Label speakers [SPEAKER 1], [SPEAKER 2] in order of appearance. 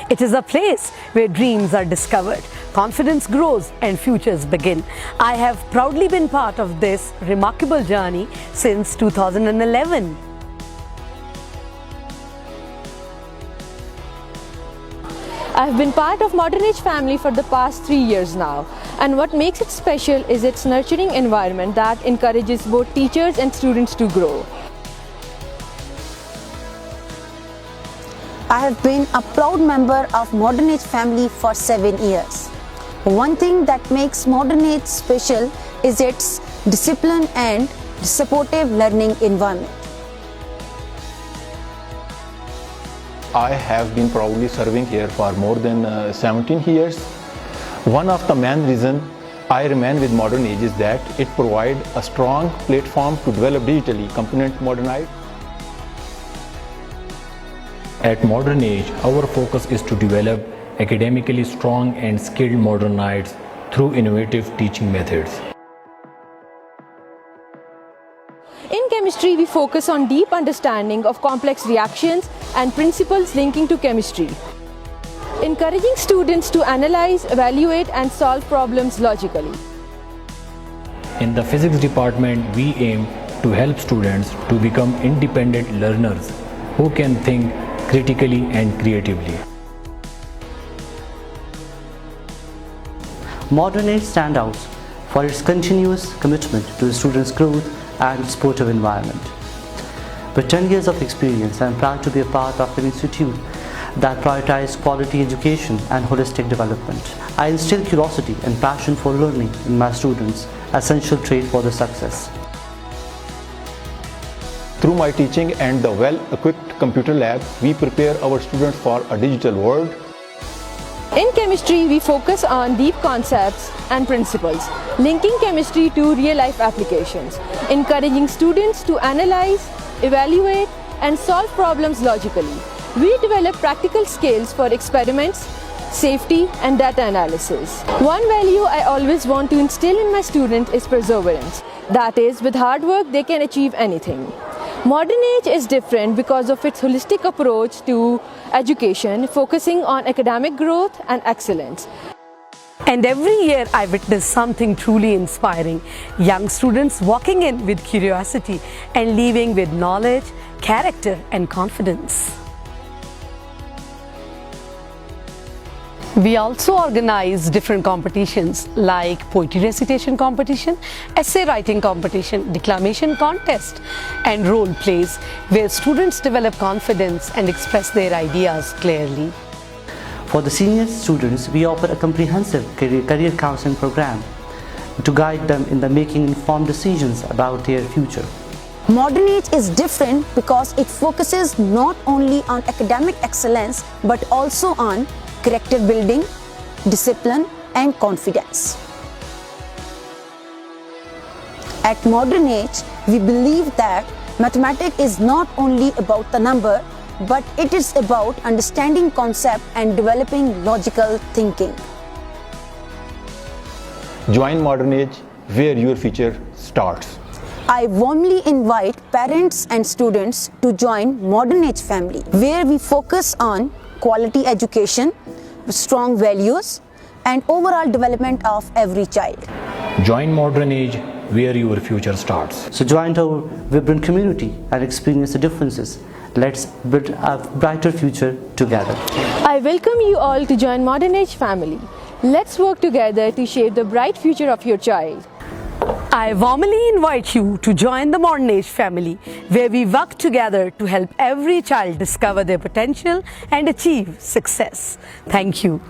[SPEAKER 1] It is a place where dreams are discovered, confidence grows and futures begin. I have proudly been part of this remarkable journey since 2011.
[SPEAKER 2] I've been part of Modern Age family for the past 3 years now, and what makes it special is its nurturing environment that encourages both teachers and students to grow.
[SPEAKER 3] I have been a proud member of Modern Age family for 7 years. One thing that makes Modern Age special is its discipline and supportive learning environment.
[SPEAKER 4] I have been proudly serving here for more than 17 years. One of the main reasons I remain with Modern Age is that it provides a strong platform to develop digitally competent modernites.
[SPEAKER 5] At Modern Age, our focus is to develop academically strong and skilled modernites through innovative teaching methods.
[SPEAKER 2] In chemistry, we focus on deep understanding of complex reactions and principles linking to chemistry, encouraging students to analyze, evaluate, and solve problems logically.
[SPEAKER 5] In the physics department, we aim to help students to become independent learners who can think critically and creatively.
[SPEAKER 6] Modern Age stands out for its continuous commitment to the students' growth and supportive environment. With 10 years of experience, I am proud to be a part of an institute that prioritizes quality education and holistic development. I instill curiosity and passion for learning in my students, essential trait for their success.
[SPEAKER 4] Through my teaching and the well-equipped computer lab, we prepare our students for a digital world.
[SPEAKER 2] In chemistry, we focus on deep concepts and principles, linking chemistry to real-life applications, encouraging students to analyze, evaluate, and solve problems logically. We develop practical skills for experiments, safety, and data analysis. One value I always want to instill in my students is perseverance. That is, with hard work, they can achieve anything. Modern Age is different because of its holistic approach to education, focusing on academic growth and excellence.
[SPEAKER 1] And every year I witness something truly inspiring. Young students walking in with curiosity and leaving with knowledge, character, and confidence. We also organize different competitions like poetry recitation competition, essay writing competition, declamation contest, and role plays where students develop confidence and express their ideas clearly.
[SPEAKER 6] For the senior students, we offer a comprehensive career counseling program to guide them in the making informed decisions about their future.
[SPEAKER 3] Modern Age is different because it focuses not only on academic excellence but also on character building, discipline, and confidence. At Modern Age, we believe that mathematics is not only about the number, but it is about understanding concept and developing logical thinking.
[SPEAKER 4] Join Modern Age, where your future starts.
[SPEAKER 3] I warmly invite parents and students to join Modern Age family, where we focus on quality education, strong values, and overall development of every child.
[SPEAKER 5] Join Modern Age, where your future starts.
[SPEAKER 6] So join our vibrant community and experience the differences. Let's build a brighter future together.
[SPEAKER 2] I welcome you all to join Modern Age family. Let's work together to shape the bright future of your child.
[SPEAKER 1] I warmly invite you to join the Modern Age family, where we work together to help every child discover their potential and achieve success. Thank you.